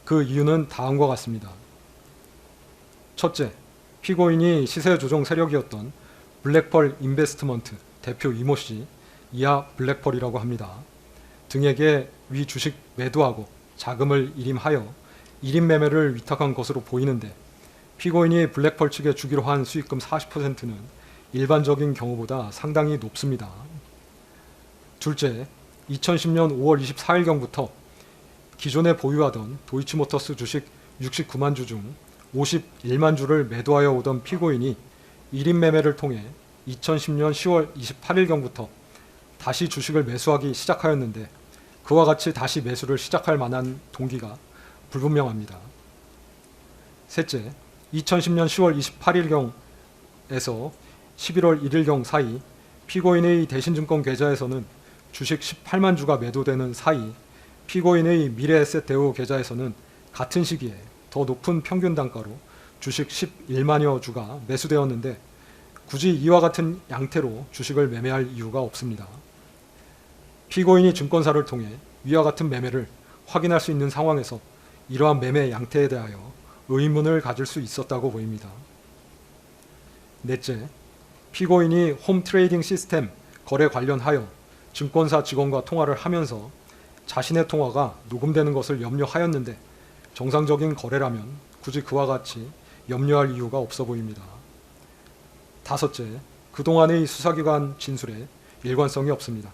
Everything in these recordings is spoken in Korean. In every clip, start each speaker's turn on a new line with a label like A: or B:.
A: 그 이유는 다음과 같습니다. 첫째, 피고인이 시세 조정 세력이었던 블랙펄 인베스트먼트 대표 이모 씨, 이하 블랙펄이라고 합니다. 등에게 위 주식 매도하고 자금을 일임하여 일임 매매를 위탁한 것으로 보이는데, 피고인이 블랙펄 측에 주기로 한 수익금 40%는 일반적인 경우보다 상당히 높습니다. 둘째, 2010년 5월 24일경부터 기존에 보유하던 도이치모터스 주식 69만 주 중 51만 주를 매도하여 오던 피고인이 일임 매매를 통해 2010년 10월 28일경부터 다시 주식을 매수하기 시작하였는데, 그와 같이 다시 매수를 시작할 만한 동기가 불분명합니다. 셋째, 2010년 10월 28일경에서 11월 1일경 사이 피고인의 대신증권 계좌에서는 주식 18만 주가 매도되는 사이 피고인의 미래에셋 대우 계좌에서는 같은 시기에 더 높은 평균 단가로 주식 11만여 주가 매수되었는데, 굳이 이와 같은 양태로 주식을 매매할 이유가 없습니다. 피고인이 증권사를 통해 위와 같은 매매를 확인할 수 있는 상황에서 이러한 매매 양태에 대하여 의문을 가질 수 있었다고 보입니다. 넷째, 피고인이 홈 트레이딩 시스템 거래 관련하여 증권사 직원과 통화를 하면서 자신의 통화가 녹음되는 것을 염려하였는데, 정상적인 거래라면 굳이 그와 같이 염려할 이유가 없어 보입니다. 다섯째, 그동안의 수사기관 진술에 일관성이 없습니다.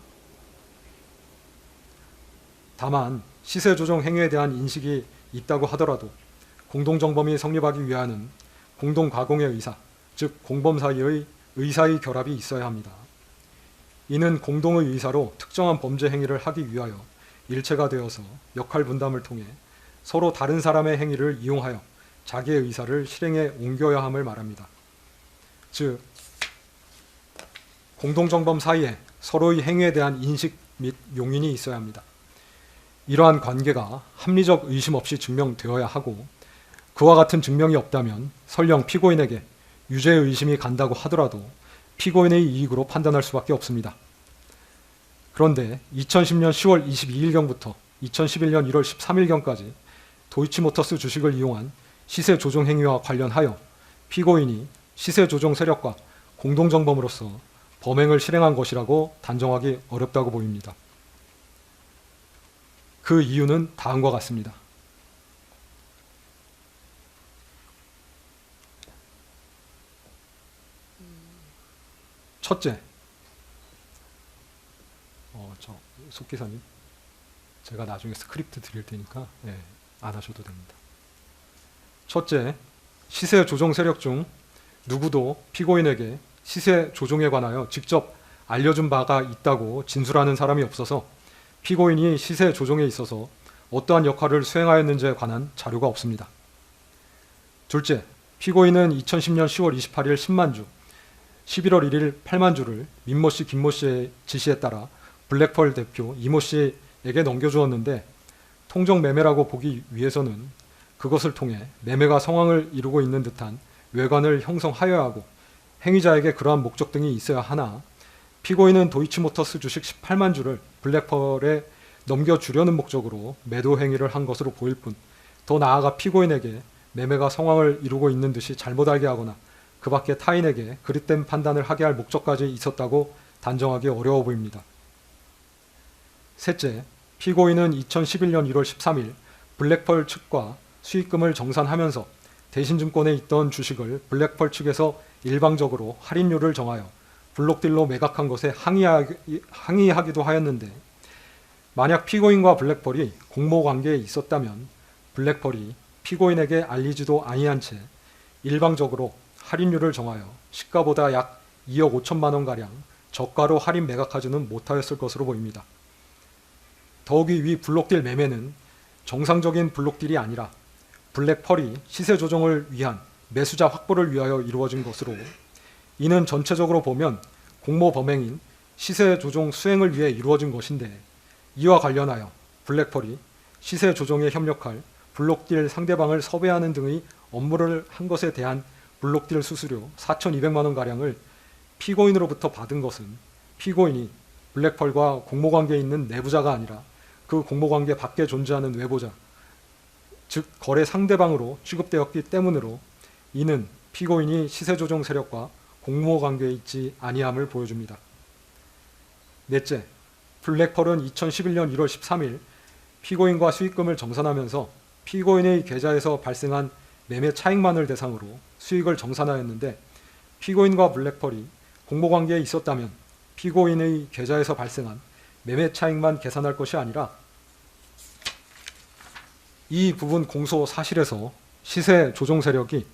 A: 다만 시세 조정 행위에 대한 인식이 있다고 하더라도 공동정범이 성립하기 위하여는 공동가공의 의사, 즉 공범 사이의 의사의 결합이 있어야 합니다. 이는 공동의 의사로 특정한 범죄 행위를 하기 위하여 일체가 되어서 역할 분담을 통해 서로 다른 사람의 행위를 이용하여 자기의 의사를 실행에 옮겨야 함을 말합니다. 즉, 공동정범 사이에 서로의 행위에 대한 인식 및 용인이 있어야 합니다. 이러한 관계가 합리적 의심 없이 증명되어야 하고, 그와 같은 증명이 없다면 설령 피고인에게 유죄의 의심이 간다고 하더라도 피고인의 이익으로 판단할 수밖에 없습니다. 그런데 2010년 10월 22일경부터 2011년 1월 13일경까지 도이치모터스 주식을 이용한 시세 조종 행위와 관련하여 피고인이 시세 조종 세력과 공동정범으로서 범행을 실행한 것이라고 단정하기 어렵다고 보입니다. 그 이유는 다음과 같습니다. 첫째, 속기사님, 제가 나중에 스크립트 드릴 테니까 안 하셔도 됩니다. 첫째, 시세 조종 세력 중 누구도 피고인에게 시세 조종에 관하여 직접 알려준 바가 있다고 진술하는 사람이 없어서 피고인이 시세 조종에 있어서 어떠한 역할을 수행하였는지에 관한 자료가 없습니다. 둘째, 피고인은 2010년 10월 28일 10만 주, 11월 1일 8만 주를 민모 씨, 김모 씨의 지시에 따라 블랙펄 대표 이모 씨에게 넘겨주었는데, 통정 매매라고 보기 위해서는 그것을 통해 매매가 성황을 이루고 있는 듯한 외관을 형성하여야 하고 행위자에게 그러한 목적 등이 있어야 하나, 피고인은 도이치모터스 주식 18만 주를 블랙펄에 넘겨주려는 목적으로 매도 행위를 한 것으로 보일 뿐, 더 나아가 피고인에게 매매가 성황을 이루고 있는 듯이 잘못 알게 하거나 그 밖에 타인에게 그릇된 판단을 하게 할 목적까지 있었다고 단정하기 어려워 보입니다. 셋째, 피고인은 2011년 1월 13일 블랙펄 측과 수익금을 정산하면서 대신증권에 있던 주식을 블랙펄 측에서 일방적으로 할인율을 정하여 블록딜로 매각한 것에 항의하기도 하였는데, 만약 피고인과 블랙펄이 공모관계에 있었다면 블랙펄이 피고인에게 알리지도 아니한 채 일방적으로 할인율을 정하여 시가보다 약 2억 5천만 원가량 저가로 할인 매각하지는 못하였을 것으로 보입니다. 더욱이 위 블록딜 매매는 정상적인 블록딜이 아니라 블랙펄이 시세 조정을 위한 매수자 확보를 위하여 이루어진 것으로, 이는 전체적으로 보면 공모 범행인 시세 조종 수행을 위해 이루어진 것인데, 이와 관련하여 블랙펄이 시세 조정에 협력할 블록딜 상대방을 섭외하는 등의 업무를 한 것에 대한 블록딜 수수료 4,200만 원가량을 피고인으로부터 받은 것은 피고인이 블랙펄과 공모관계에 있는 내부자가 아니라 그 공모관계 밖에 존재하는 외부자, 즉 거래 상대방으로 취급되었기 때문으로 이는 피고인이 시세조정 세력과 공모 관계에 있지 아니함을 보여줍니다. 넷째, 블랙펄은 2011년 1월 13일 피고인과 수익금을 정산하면서 피고인의 계좌에서 발생한 매매 차익만을 대상으로 수익을 정산하였는데, 피고인과 블랙펄이 공모관계에 있었다면 피고인의 계좌에서 발생한 매매 차익만 계산할 것이 아니라 이 부분 공소 사실에서 시세 조종 세력이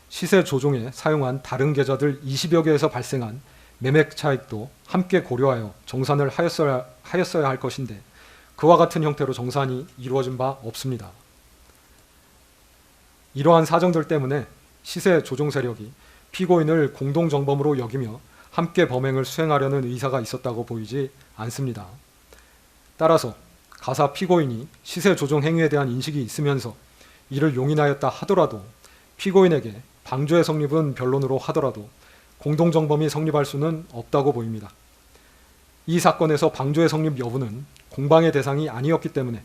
A: 시세 조종에 사용한 다른 계좌들 20여 개에서 발생한 매매 차익도 함께 고려하여 정산을 하였어야 할 것인데 그와 같은 형태로 정산이 이루어진 바 없습니다. 이러한 사정들 때문에 시세 조종 세력이 피고인을 공동정범으로 여기며 함께 범행을 수행하려는 의사가 있었다고 보이지 않습니다. 따라서 가사 피고인이 시세 조종 행위에 대한 인식이 있으면서 이를 용인하였다 하더라도 피고인에게 방조의 성립은 변론으로 하더라도 공동정범이 성립할 수는 없다고 보입니다. 이 사건에서 방조의 성립 여부는 공방의 대상이 아니었기 때문에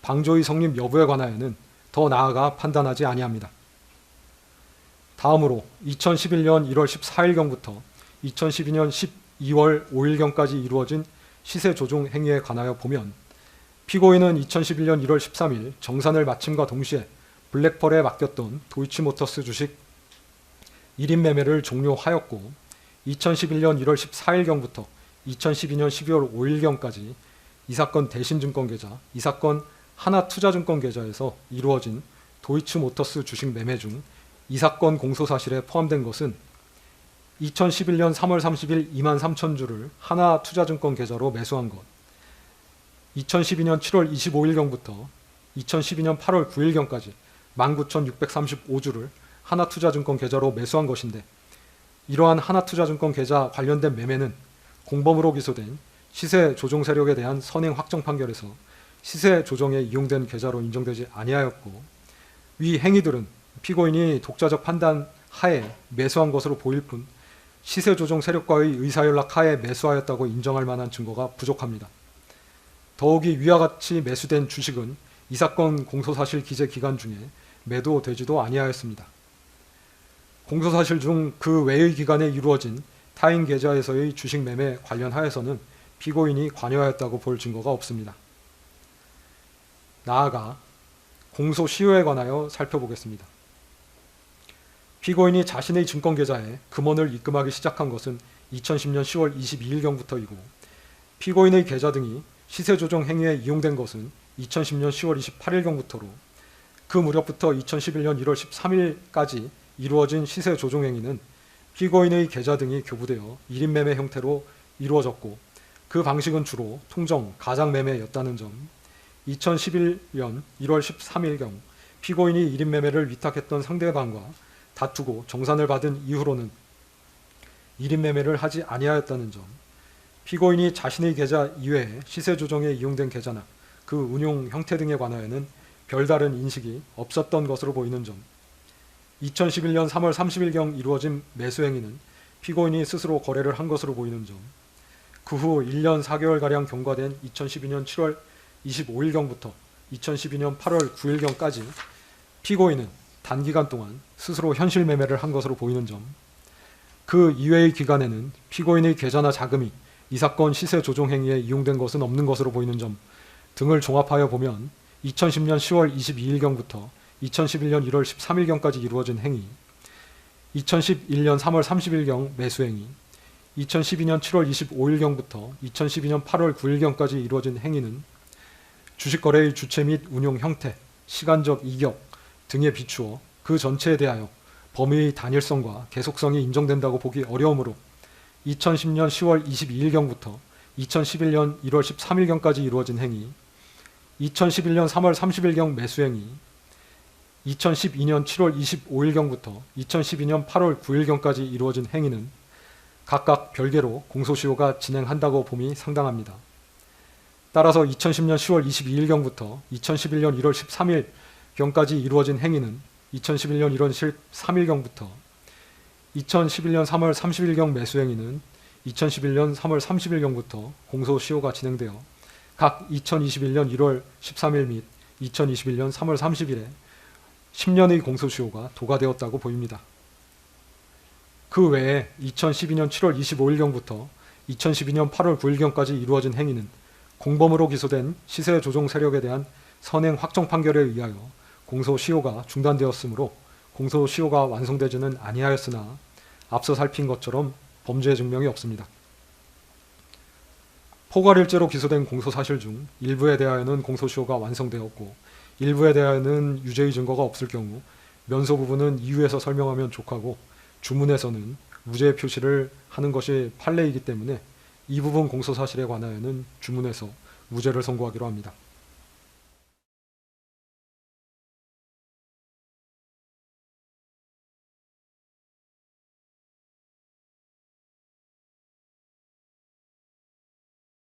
A: 방조의 성립 여부에 관하여는 더 나아가 판단하지 아니합니다. 다음으로 2011년 1월 14일경부터 2012년 12월 5일경까지 이루어진 시세 조종 행위에 관하여 보면 피고인은 2011년 1월 13일 정산을 마침과 동시에 블랙펄에 맡겼던 도이치모터스 주식 1인 매매를 종료하였고 2011년 1월 14일경부터 2012년 12월 5일경까지 이 사건 대신증권 계좌, 이 사건 하나투자증권 계좌에서 이루어진 도이치모터스 주식 매매 중 이 사건 공소사실에 포함된 것은 2011년 3월 30일 23,000주를 하나투자증권 계좌로 매수한 것, 2012년 7월 25일경부터 2012년 8월 9일경까지 19,635주를 하나투자증권 계좌로 매수한 것인데, 이러한 하나투자증권 계좌 관련된 매매는 공범으로 기소된 시세 조종 세력에 대한 선행 확정 판결에서 시세 조정에 이용된 계좌로 인정되지 아니하였고, 위 행위들은 피고인이 독자적 판단 하에 매수한 것으로 보일 뿐 시세 조종 세력과의 의사연락 하에 매수하였다고 인정할 만한 증거가 부족합니다. 더욱이 위와 같이 매수된 주식은 이 사건 공소사실 기재 기간 중에 매도되지도 아니하였습니다. 공소사실 중 그 외의 기간에 이루어진 타인 계좌에서의 주식 매매 관련하여서는 피고인이 관여하였다고 볼 증거가 없습니다. 나아가 공소 시효에 관하여 살펴보겠습니다. 피고인이 자신의 증권계좌에 금원을 입금하기 시작한 것은 2010년 10월 22일경부터이고 피고인의 계좌 등이 시세조정 행위에 이용된 것은 2010년 10월 28일경부터로 그 무렵부터 2011년 1월 13일까지 이루어진 시세조정 행위는 피고인의 계좌 등이 교부되어 1인 매매 형태로 이루어졌고 그 방식은 주로 통정, 가장매매였다는 점, 2011년 1월 13일경 피고인이 1인 매매를 위탁했던 상대방과 다투고 정산을 받은 이후로는 1인 매매를 하지 아니하였다는 점, 피고인이 자신의 계좌 이외에 시세 조정에 이용된 계좌나 그 운용 형태 등에 관하여는 별다른 인식이 없었던 것으로 보이는 점, 2011년 3월 30일경 이루어진 매수 행위는 피고인이 스스로 거래를 한 것으로 보이는 점, 그 후 1년 4개월가량 경과된 2012년 7월 25일경부터 2012년 8월 9일경까지 피고인은 단기간 동안 스스로 현실 매매를 한 것으로 보이는 점, 그 이외의 기간에는 피고인의 계좌나 자금이 이 사건 시세 조정 행위에 이용된 것은 없는 것으로 보이는 점 등을 종합하여 보면 2010년 10월 22일경부터 2011년 1월 13일경까지 이루어진 행위, 2011년 3월 30일경 매수 행위, 2012년 7월 25일경부터 2012년 8월 9일경까지 이루어진 행위는 주식거래의 주체 및 운용 형태, 시간적 이격 등에 비추어 그 전체에 대하여 범위의 단일성과 계속성이 인정된다고 보기 어려우므로 2010년 10월 22일경부터 2011년 1월 13일경까지 이루어진 행위, 2011년 3월 30일경 매수 행위, 2012년 7월 25일경부터 2012년 8월 9일경까지 이루어진 행위는 각각 별개로 공소시효가 진행한다고 봄이 상당합니다. 따라서 2010년 10월 22일경부터 2011년 1월 13일경까지 이루어진 행위는 2011년 1월 13일경부터 2011년 3월 30일경 매수 행위는 2011년 3월 30일경부터 공소시효가 진행되어 각 2021년 1월 13일 및 2021년 3월 30일에 10년의 공소시효가 도과되었다고 보입니다. 그 외에 2012년 7월 25일경부터 2012년 8월 9일경까지 이루어진 행위는 공범으로 기소된 시세 조종 세력에 대한 선행 확정 판결에 의하여 공소시효가 중단되었으므로 공소시효가 완성되지는 아니하였으나 앞서 살핀 것처럼 범죄 증명이 없습니다. 포괄일죄로 기소된 공소사실 중 일부에 대하여는 공소시효가 완성되었고 일부에 대하여는 유죄의 증거가 없을 경우 면소 부분은 이유에서 설명하면 족하고 주문에서는 무죄 표시를 하는 것이 판례이기 때문에 이 부분 공소사실에 관하여는 주문에서 무죄를 선고하기로 합니다.